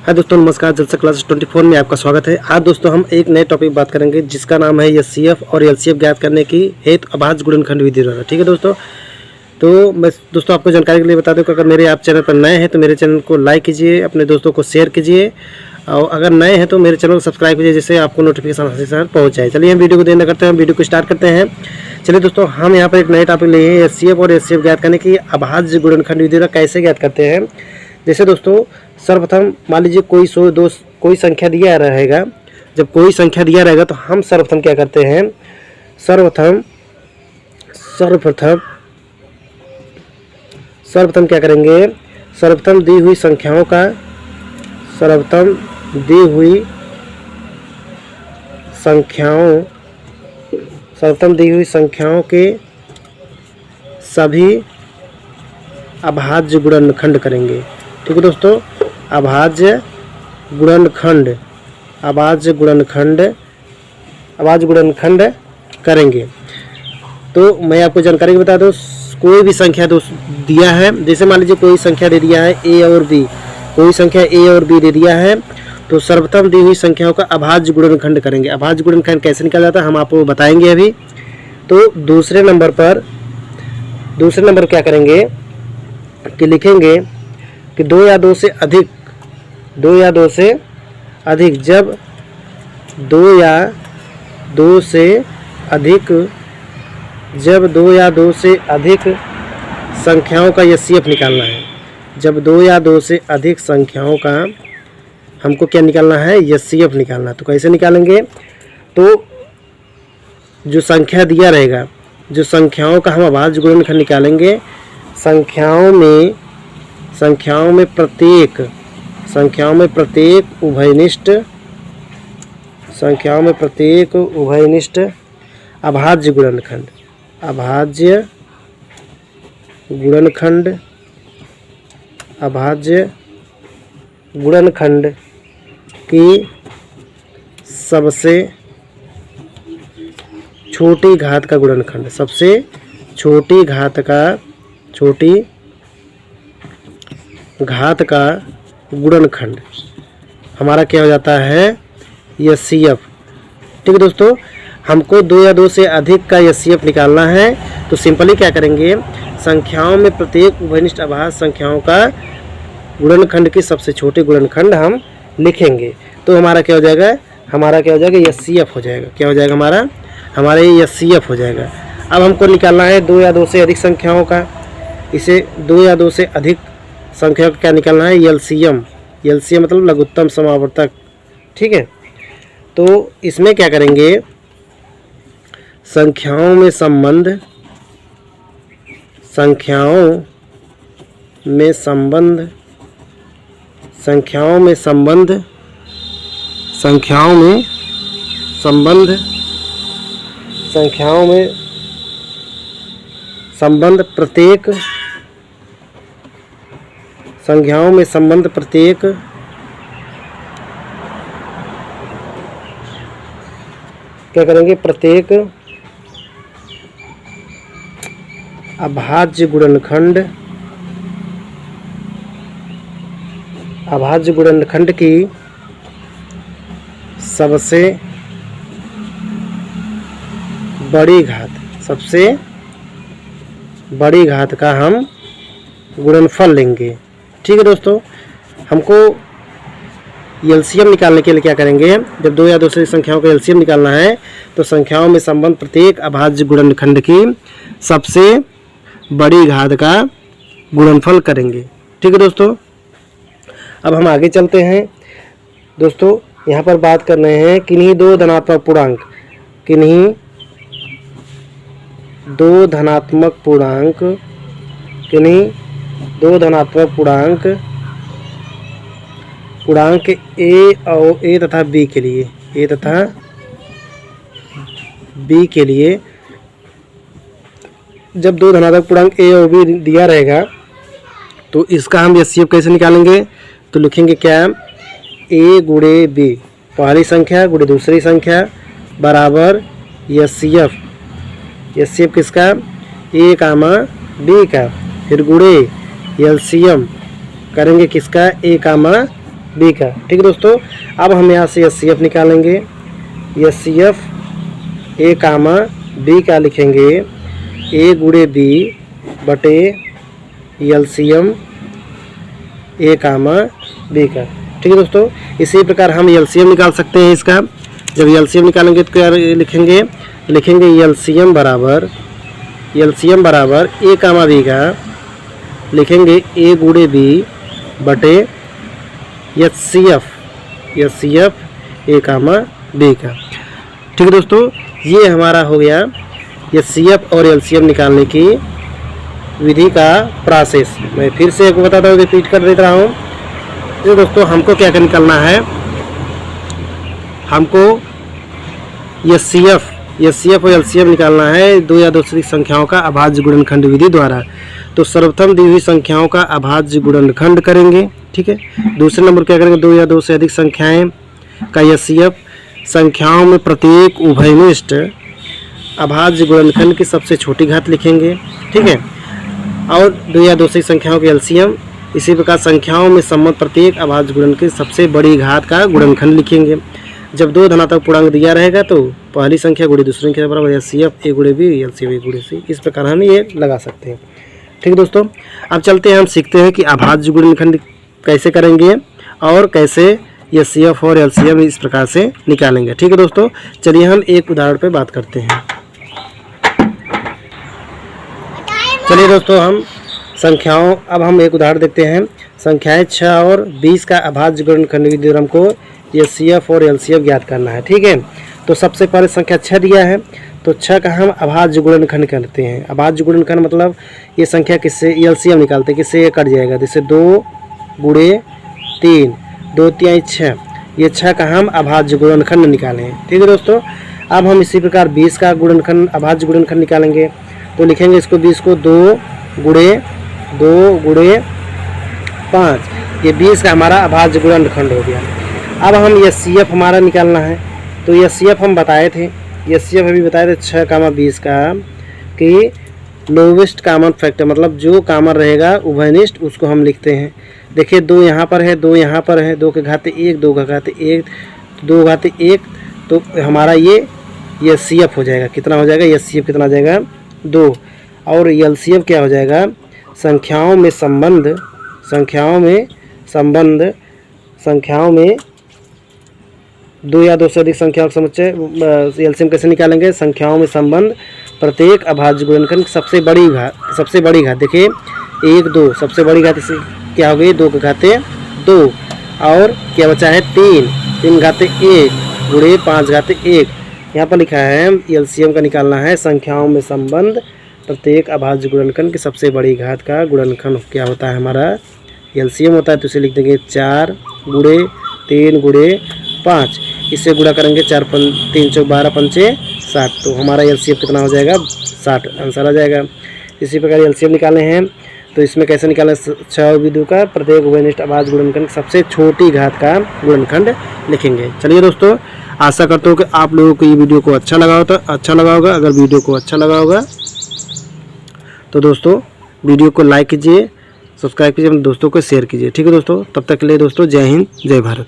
हाय दोस्तों, नमस्कार। जलसा क्लास 24 में आपका स्वागत है। आज दोस्तों हम एक नए टॉपिक बात करेंगे जिसका नाम है एचसीएफ और एलसीएफ ज्ञात करने की हेतु अभाज्य गुणनखंड विधि द्वारा। ठीक है दोस्तों, तो मैं दोस्तों आपको जानकारी के लिए बता दूं कि अगर मेरे आप चैनल पर नए हैं तो मेरे चैनल को लाइक कीजिए, अपने दोस्तों को शेयर कीजिए, और अगर नए हैं तो मेरे चैनल को सब्सक्राइब कीजिए जिससे आपको नोटिफिकेशन आसानी से पहुँच जाए। चलिए हम वीडियो को देर न करते हैं, वीडियो को स्टार्ट करते हैं। चलिए दोस्तों, हम यहाँ पर एक नए टॉपिक लिए हैं एचसीएफ और एलसीएफ ज्ञात करने की अभाज्य गुणनखंड विधि द्वारा कैसे ज्ञात करते हैं। जैसे दोस्तों, सर्वप्रथम मान लीजिए कोई संख्या दिया रहेगा। जब कोई संख्या दिया रहेगा तो हम सर्वप्रथम क्या करते हैं, सर्वप्रथम क्या करेंगे, सर्वप्रथम दी हुई संख्याओं के सभी अभाज्य गुणनखंड करेंगे। ठीक है दोस्तों, अभाज्य गुणनखंड करेंगे। तो मैं आपको जानकारी बता दूं, कोई भी संख्या दिया है, जैसे मान लीजिए कोई संख्या दे दिया है ए और बी, कोई संख्या ए और बी दे दिया है, तो सर्वप्रथम दी हुई संख्याओं का अभाज्य गुणनखंड करेंगे। अभाज्य गुणनखंड कैसे निकाला जाता है हम आपको बताएंगे अभी। तो दूसरे नंबर क्या करेंगे कि लिखेंगे कि दो या दो से अधिक जब दो या दो से अधिक संख्याओं का एचसीएफ निकालना है। जब दो या दो से अधिक संख्याओं का हमको क्या निकालना है, एचसीएफ निकालना। तो कैसे निकालेंगे, तो जो संख्या दिया रहेगा, जो संख्याओं का हम अभाज्य गुणनखंड निकालेंगे, संख्याओं में प्रत्येक उभयनिष्ठ अभाज्य गुणनखंड की सबसे छोटी घात का गुणनखंड, गुणनखंड हमारा क्या हो जाता है, एचसीएफ। ठीक है दोस्तों, हमको दो या दो से अधिक का एचसीएफ निकालना है। तो सिंपली क्या करेंगे, संख्याओं में प्रत्येक उभयनिष्ठ अभाज्य संख्याओं का गुणनखंड की सबसे छोटे गुणनखंड हम लिखेंगे। तो हमारा क्या हो जाएगा, एचसीएफ हो जाएगा। क्या हो जाएगा हमारा ये एचसीएफ हो जाएगा। अब हमको निकालना है दो या दो से अधिक संख्याओं का, इसे दो या दो से अधिक संख्या का क्या निकालना है, एलसीएम मतलब लघुत्तम समावर्तक। ठीक है, तो इसमें क्या करेंगे, संख्याओं में संबंध प्रत्येक क्या करेंगे, प्रत्येक अभाज्य गुणनखंड की सबसे बड़ी घात का हम गुणनफल लेंगे। ठीक है दोस्तों, हमको एलसीएम निकालने के लिए क्या करेंगे, जब दो या दो से संख्याओं का एलसीएम निकालना है तो संख्याओं में संबंध प्रत्येक अभाज्य गुणनखंड की सबसे बड़ी घात का गुणनफल करेंगे। ठीक है दोस्तों, अब हम आगे चलते हैं। दोस्तों, यहाँ पर बात कर रहे हैं किन्हीं दो धनात्मक पूर्णांक ए तथा बी के लिए जब दो धनात्मक पूर्णांक ए और बी दिया रहेगा तो इसका हम एचसीएफ कैसे निकालेंगे। तो लिखेंगे क्या, ए गुणे बी, पहली संख्या गुणे दूसरी संख्या बराबर एचसीएफ किसका, ए कामा बी का, फिर गुणे एलसीएम करेंगे किसका, ए कामा बी का। ठीक है दोस्तों, अब हम यहाँ से HCF निकालेंगे। HCF ए कामा बी का लिखेंगे ए गुणे बी बटे LCM ए कामा बी का। ठीक है दोस्तों, इसी प्रकार हम LCM निकाल सकते हैं इसका। जब LCM निकालेंगे तो क्या लिखेंगे, LCM बराबर ए कामा बी का लिखेंगे ए गुणे बी बटे HCF ए कामा बी का। ठीक है दोस्तों, ये हमारा हो गया HCF और LCM निकालने की विधि का प्रोसेस। मैं फिर से एक बताता हूँ, रिपीट कर देता हूँ। तो दोस्तों हमको क्या निकालना है, हमको HCF और LCM निकालना है दो या दो से अधिक संख्याओं का अभाज्य गुणनखंड विधि द्वारा। तो सर्वप्रथम दी हुई संख्याओं का अभाज्य गुणनखंड करेंगे। ठीक है, दूसरे नंबर क्या करेंगे, दो या दो से अधिक संख्याएं का HCF संख्याओं में प्रत्येक उभयनिष्ठ अभाज्य गुणनखंड की सबसे छोटी घात लिखेंगे। ठीक है, और दो या दो से अधिक संख्याओं के LCM इसी प्रकार संख्याओं में सम्मत प्रत्येक अभाज्य गुणनखंड की सबसे बड़ी घात का गुणनखंड लिखेंगे। जब दो धनात्मक पूर्णांक दिया रहेगा तो पहली संख्या गुणे दूसरी संख्या बराबर HCF ए गुणे बी LCM ए गुणे सी, इस प्रकार हम ये लगा सकते हैं। ठीक है दोस्तों, अब चलते हैं, हम सीखते हैं कि अभाज्य गुणनखंड कैसे करेंगे और कैसे HCF और LCM इस प्रकार से निकालेंगे। ठीक है दोस्तों, चलिए हम एक उदाहरण पे बात करते हैं। चलिए दोस्तों, अब हम एक उदाहरण देखते हैं। संख्याएं 6 और 20 का अभाज्य गुणनखंड विधि द्वारा हमको HCF और LCM ज्ञात करना है। ठीक है, तो सबसे पहले संख्या 6 दिया है, तो 6 का हम अभाज्य गुणनखंड करते हैं। अभाज्य गुणनखंड मतलब ये संख्या किससे LCM निकालते हैं, किससे ये कट जाएगा, जैसे 2 गुणे 3 2 3 6, ये 6 का हम अभाज्य गुणनखंड निकालें। ठीक है दोस्तों, अब हम इसी प्रकार 20 का गुणनखंड अभाज्य गुणनखंड निकालेंगे। तो लिखेंगे इसको 20 को 2 गुणे 5, ये 20 का हमारा अभाज्य गुणनखंड हो गया। अब हम HCF हमारा निकालना है, तो HCF हम बताए थे, HCF अभी बताए थे 6 कामा 20 का कि लोवेस्ट कॉमन फैक्टर मतलब जो कॉमन रहेगा उभयनिष्ठ उसको हम लिखते हैं। देखिए 2 यहाँ पर है, 2 यहाँ पर है, 2 के घाते 1, 2 का घाते 1, 2 घाते 1, तो हमारा ये HCF हो जाएगा। कितना हो जाएगा, HCF कितना हो जाएगा 2। और LCM क्या हो जाएगा, संख्याओं में दो या दो से अधिक संख्याओं का समुच्चय LCM कैसे निकालेंगे, संख्याओं में संबंध प्रत्येक अभाज्य गुणनखंड सबसे बड़ी घात देखिए 1 2 सबसे बड़ी घात इसे क्या हो गई, 2 के घाते 2, और क्या बचा है 3 घाते 1 गुणे 5 घाते 1। यहाँ पर लिखा है LCM का निकालना है संख्याओं में संबंध प्रत्येक अभाज्य गुणनखंड की सबसे बड़ी घात का गुणनखंड क्या होता है, हमारा LCM होता है। तो इसे लिख देंगे 4 गुणे 3 गुणे 5, इससे गुणा करेंगे 4 3 चौक 12 पंचे 60, तो हमारा LCM कितना हो जाएगा 60, आंसर आ जाएगा। इसी प्रकार LCM निकाले हैं, तो इसमें कैसे निकालें, 6 बिंदु का प्रत्येक उभयनिष्ठ अभाज्य गुणनखंड सबसे छोटी घात का गुणनखंड लिखेंगे। चलिए दोस्तों, आशा करता हूँ कि आप लोगों को ये वीडियो को अच्छा लगा होगा। अगर वीडियो को अच्छा लगा होगा तो दोस्तों वीडियो को लाइक कीजिए, सब्सक्राइब कीजिए, अपने दोस्तों को शेयर कीजिए। ठीक है दोस्तों, तब तक के लिए दोस्तों जय हिंद जय भारत।